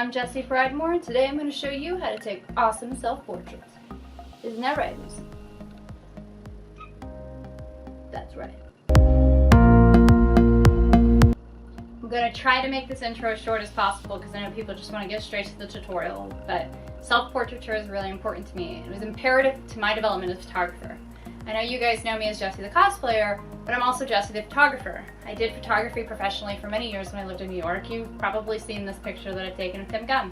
I'm Jessie Pridemore, and today I'm going to show you how to take awesome self-portraits. Isn't that right, Lucy? That's right. I'm going to try to make this intro as short as possible because I know people just want to get straight to the tutorial, but self-portraiture is really important to me. It was imperative to my development as a photographer. I know you guys know me as Jessie the cosplayer, but I'm also Jessie the photographer. I did photography professionally for many years when I lived in New York. You've probably seen this picture that I've taken of Tim Gunn.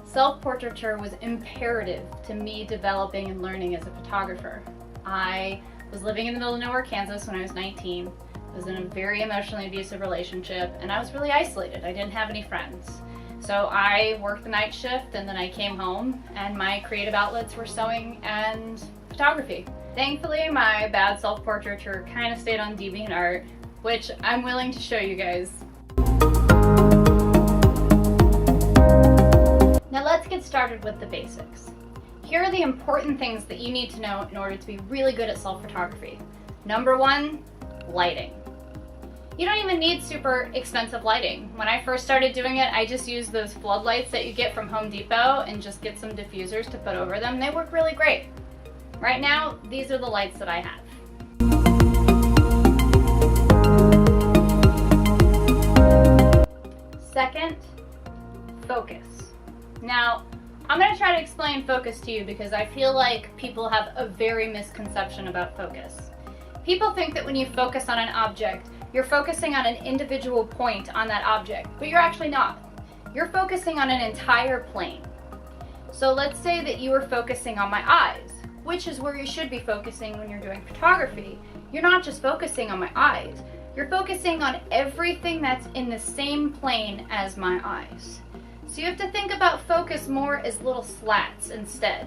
Self-portraiture was imperative to me developing and learning as a photographer. I was living in the middle of nowhere, Kansas when I was 19. I was in a very emotionally abusive relationship and I was really isolated. I didn't have any friends. So I worked the night shift and then I came home and my creative outlets were sewing and photography. Thankfully, my bad self-portraiture kind of stayed on DeviantArt, which I'm willing to show you guys. Now let's get started with the basics. Here are the important things that you need to know in order to be really good at self-photography. Number one, lighting. You don't even need super expensive lighting. When I first started doing it, I just used those floodlights that you get from Home Depot and just get some diffusers to put over them. They work really great. Right now, these are the lights that I have. Second, focus. Now, I'm going to try to explain focus to you because I feel like people have a very misconception about focus. People think that when you focus on an object, you're focusing on an individual point on that object, but you're actually not. You're focusing on an entire plane. So let's say that you are focusing on my eyes, which is where you should be focusing when you're doing photography. You're not just focusing on my eyes, you're focusing on everything that's in the same plane as my eyes. So you have to think about focus more as little slats instead.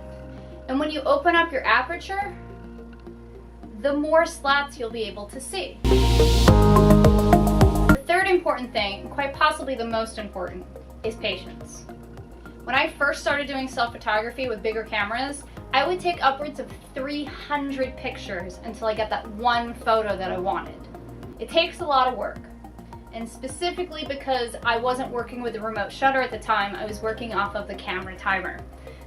And when you open up your aperture, the more slats you'll be able to see. The third important thing, and quite possibly the most important, is patience. When I first started doing self-photography with bigger cameras, I would take upwards of 300 pictures until I got that one photo that I wanted. It takes a lot of work, and specifically because I wasn't working with the remote shutter at the time, I was working off of the camera timer.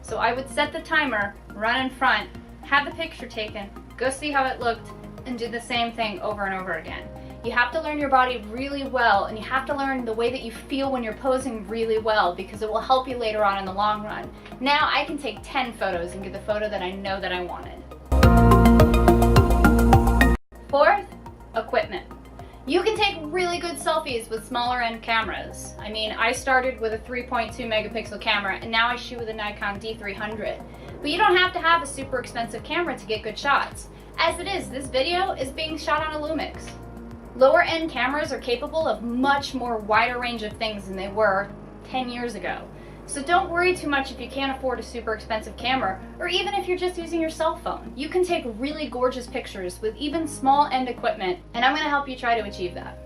So I would set the timer, run in front, have the picture taken, go see how it looked, and do the same thing over and over again. You have to learn your body really well, and you have to learn the way that you feel when you're posing really well because it will help you later on in the long run. Now I can take 10 photos and get the photo that I know that I wanted. Fourth, equipment. You can take really good selfies with smaller end cameras. I mean, I started with a 3.2 megapixel camera and now I shoot with a Nikon D300. But you don't have to have a super expensive camera to get good shots. As it is, this video is being shot on a Lumix. Lower end cameras are capable of much more wider range of things than they were 10 years ago. So don't worry too much if you can't afford a super expensive camera, or even if you're just using your cell phone. You can take really gorgeous pictures with even small end equipment, and I'm going to help you try to achieve that.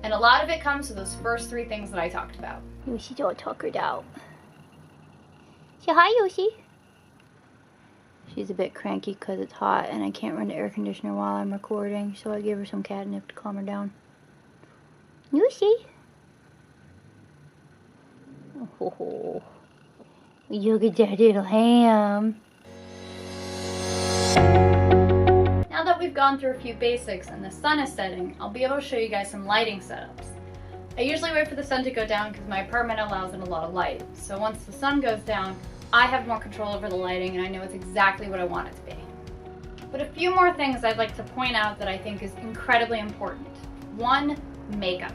And a lot of it comes with those first three things that I talked about. Yoshi's all tuckered out. Say hi, Yoshi. She's a bit cranky because it's hot and I can't run the air conditioner while I'm recording, so I gave her some catnip to calm her down. Yoshi! Oh, look at that little ham. Now that we've gone through a few basics and the sun is setting, I'll be able to show you guys some lighting setups. I usually wait for the sun to go down because my apartment allows in a lot of light. So once the sun goes down, I have more control over the lighting and I know it's exactly what I want it to be. But a few more things I'd like to point out that I think is incredibly important. One, makeup.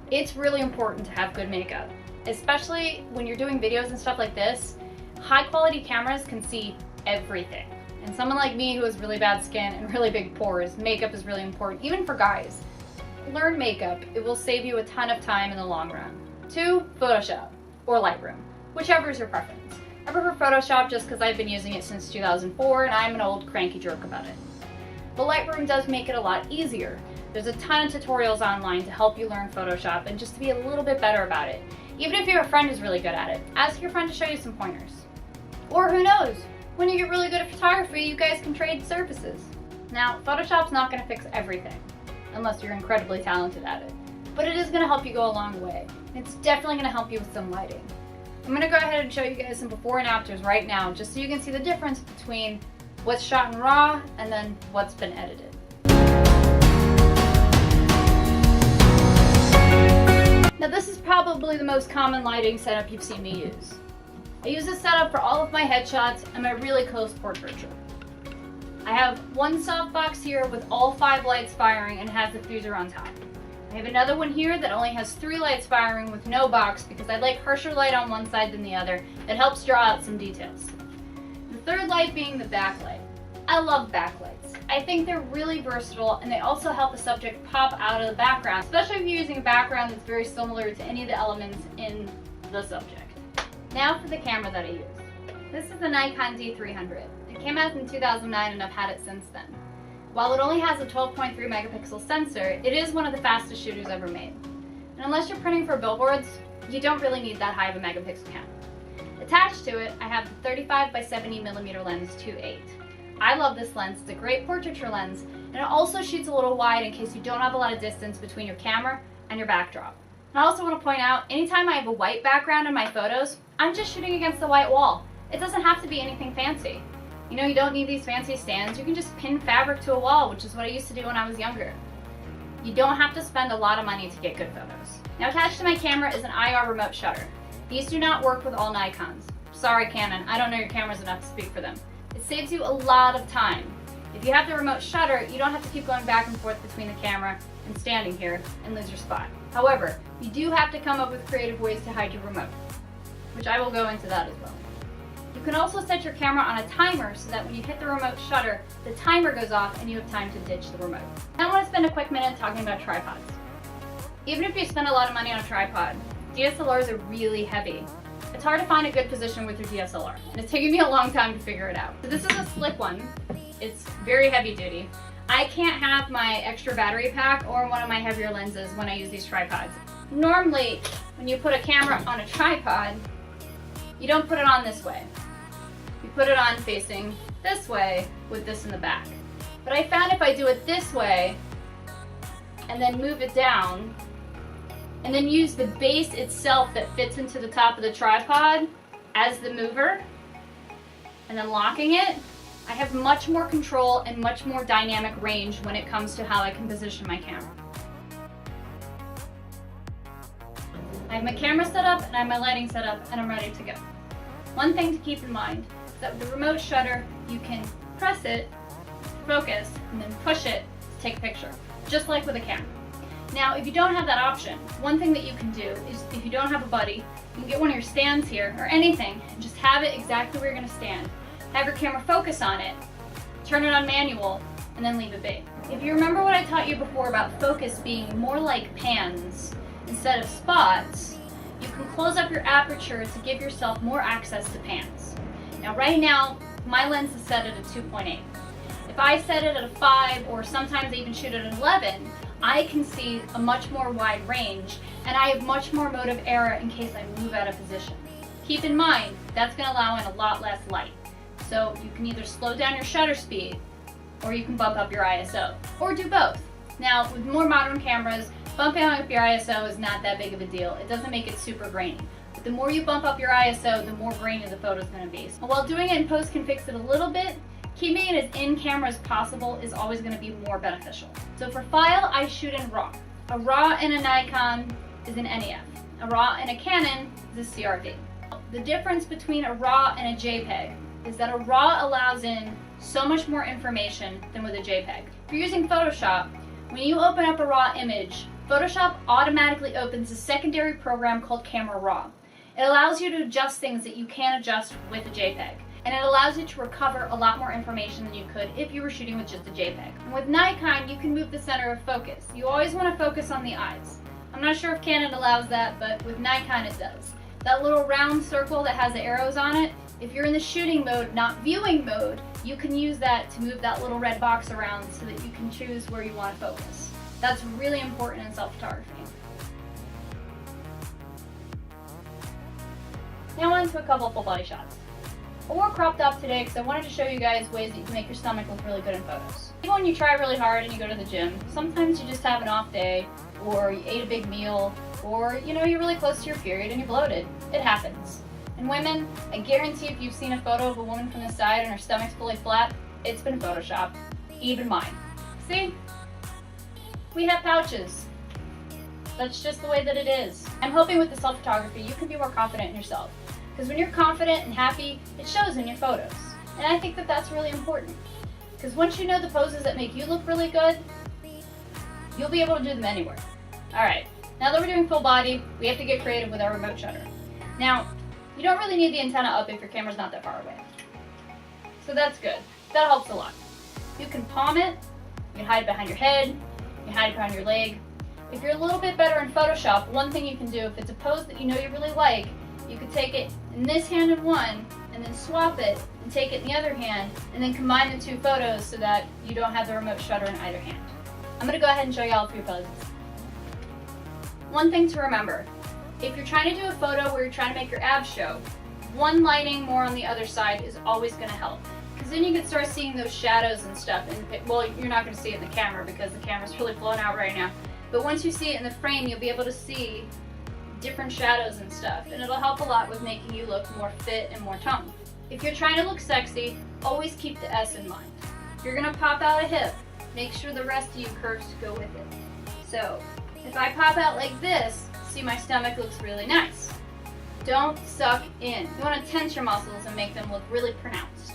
It's really important to have good makeup, especially when you're doing videos and stuff like this. High quality cameras can see everything. And someone like me who has really bad skin and really big pores, makeup is really important, even for guys. Learn makeup, it will save you a ton of time in the long run. Two, Photoshop or Lightroom. Whichever is your preference. I prefer Photoshop just because I've been using it since 2004 and I'm an old cranky jerk about it. But Lightroom does make it a lot easier. There's a ton of tutorials online to help you learn Photoshop and just to be a little bit better about it. Even if your friend is really good at it, ask your friend to show you some pointers. Or who knows, when you get really good at photography, you guys can trade services. Now, Photoshop's not going to fix everything, unless you're incredibly talented at it. but it is going to help you go a long way. It's definitely going to help you with some lighting. I'm going to go ahead and show you guys some before and afters right now, just so you can see the difference between what's shot in RAW and then what's been edited. Now this is probably the most common lighting setup you've seen me use. I use this setup for all of my headshots and my really close portraiture. I have one softbox here with all 5 lights firing and has the diffuser on top. I have another one here that only has 3 lights firing with no box because I like harsher light on one side than the other. It helps draw out some details. The third light being the backlight. I love backlights. I think they're really versatile and they also help the subject pop out of the background, especially if you're using a background that's very similar to any of the elements in the subject. Now for the camera that I use. This is the Nikon D300. It came out in 2009 and I've had it since then. While it only has a 12.3 megapixel sensor, it is one of the fastest shooters ever made. And unless you're printing for billboards, you don't really need that high of a megapixel count. Attached to it, I have the 35 by 70 millimeter lens 2.8. I love this lens, it's a great portraiture lens, and it also shoots a little wide in case you don't have a lot of distance between your camera and your backdrop. And I also want to point out, anytime I have a white background in my photos, I'm just shooting against the white wall. It doesn't have to be anything fancy. You know, you don't need these fancy stands. You can just pin fabric to a wall, which is what I used to do when I was younger. You don't have to spend a lot of money to get good photos. Now attached to my camera is an IR remote shutter. These do not work with all Nikons. Sorry Canon, I don't know your cameras enough to speak for them. It saves you a lot of time. If you have the remote shutter, you don't have to keep going back and forth between the camera and standing here and lose your spot. However, you do have to come up with creative ways to hide your remote, which I will go into that as well. You can also set your camera on a timer so that when you hit the remote shutter, the timer goes off and you have time to ditch the remote. Now I want to spend a quick minute talking about tripods. Even if you spend a lot of money on a tripod, DSLRs are really heavy. It's hard to find a good position with your DSLR, and it's taken me a long time to figure it out. So this is a slick one. It's very heavy duty. I can't have my extra battery pack or one of my heavier lenses when I use these tripods. Normally, when you put a camera on a tripod, you don't put it on this way. You put it on facing this way with this in the back. But I found if I do it this way and then move it down and then use the base itself that fits into the top of the tripod as the mover and then locking it, I have much more control and much more dynamic range when it comes to how I can position my camera. I have my camera set up and I have my lighting set up and I'm ready to go. One thing to keep in mind is that with the remote shutter, you can press it, focus, and then push it to take a picture, just like with a camera. Now, if you don't have that option, one thing that you can do is if you don't have a buddy, you can get one of your stands here or anything and just have it exactly where you're going to stand. Have your camera focus on it, turn it on manual, and then leave it be. If you remember what I taught you before about focus being more like pans instead of spots, you can close up your aperture to give yourself more access to pans. Now right now, my lens is set at a 2.8. If I set it at a 5 or sometimes I even shoot at an 11, I can see a much more wide range and I have much more mode of error in case I move out of position. Keep in mind, that's going to allow in a lot less light. So you can either slow down your shutter speed or you can bump up your ISO, or do both. Now with more modern cameras, bumping up your ISO is not that big of a deal. It doesn't make it super grainy. But the more you bump up your ISO, the more grainy the photo is going to be. And while doing it in post can fix it a little bit, keeping it as in camera as possible is always going to be more beneficial. So for file, I shoot in RAW. A RAW in a Nikon is an NEF. A RAW in a Canon is a CRV. The difference between a RAW and a JPEG is that a RAW allows in so much more information than with a JPEG. If you're using Photoshop, when you open up a RAW image, Photoshop automatically opens a secondary program called Camera Raw. It allows you to adjust things that you can't adjust with a JPEG. And it allows you to recover a lot more information than you could if you were shooting with just a JPEG. And with Nikon, you can move the center of focus. You always want to focus on the eyes. I'm not sure if Canon allows that, but with Nikon it does. That little round circle that has the arrows on it, if you're in the shooting mode, not viewing mode, you can use that to move that little red box around so that you can choose where you want to focus. That's really important in self-photography. Now on to a couple full body shots. I wore cropped up today because I wanted to show you guys ways that you can make your stomach look really good in photos. Even when you try really hard and you go to the gym, sometimes you just have an off day, or you ate a big meal, or you're really close to your period and you're bloated. It happens. And women, I guarantee if you've seen a photo of a woman from the side and her stomach's fully flat, it's been photoshopped. Even mine. See? We have pouches. That's just the way that it is. I'm hoping with the self-photography you can be more confident in yourself. Because when you're confident and happy, it shows in your photos. And I think that that's really important. Because once you know the poses that make you look really good, you'll be able to do them anywhere. Alright, now that we're doing full body, we have to get creative with our remote shutter. Now, you don't really need the antenna up if your camera's not that far away. So that's good. That helps a lot. You can palm it, you can hide it behind your head, you can hide it behind your leg. If you're a little bit better in Photoshop, one thing you can do, if it's a pose that you know you really like, you could take it in this hand in one, and then swap it, and take it in the other hand, and then combine the two photos so that you don't have the remote shutter in either hand. I'm going to go ahead and show you all 3 poses. One thing to remember, if you're trying to do a photo where you're trying to make your abs show, one lighting more on the other side is always going to help. Because then you can start seeing those shadows and stuff, and well, you're not going to see it in the camera because the camera's really blown out right now. But once you see it in the frame, you'll be able to see different shadows and stuff, and it'll help a lot with making you look more fit and more toned. If you're trying to look sexy, always keep the S in mind. If you're going to pop out a hip, make sure the rest of you curves go with it. So, if I pop out like this, see my stomach looks really nice. Don't suck in. You want to tense your muscles and make them look really pronounced.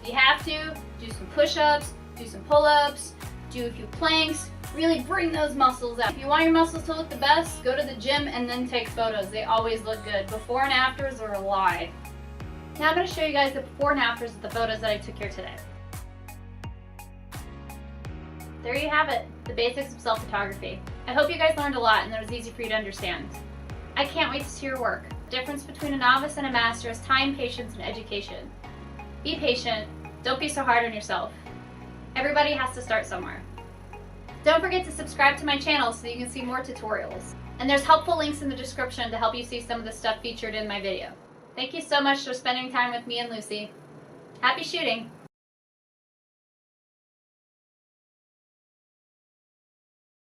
If you have to, do some push-ups, do some pull-ups, do a few planks, really bring those muscles out. If you want your muscles to look the best, go to the gym and then take photos. They always look good. Before and afters are a lie. Now I'm going to show you guys the before and afters of the photos that I took here today. There you have it, the basics of self-photography. I hope you guys learned a lot and that it was easy for you to understand. I can't wait to see your work. The difference between a novice and a master is time, patience, and education. Be patient. Don't be so hard on yourself. Everybody has to start somewhere. Don't forget to subscribe to my channel so you can see more tutorials. And there's helpful links in the description to help you see some of the stuff featured in my video. Thank you so much for spending time with me and Lucy. Happy shooting!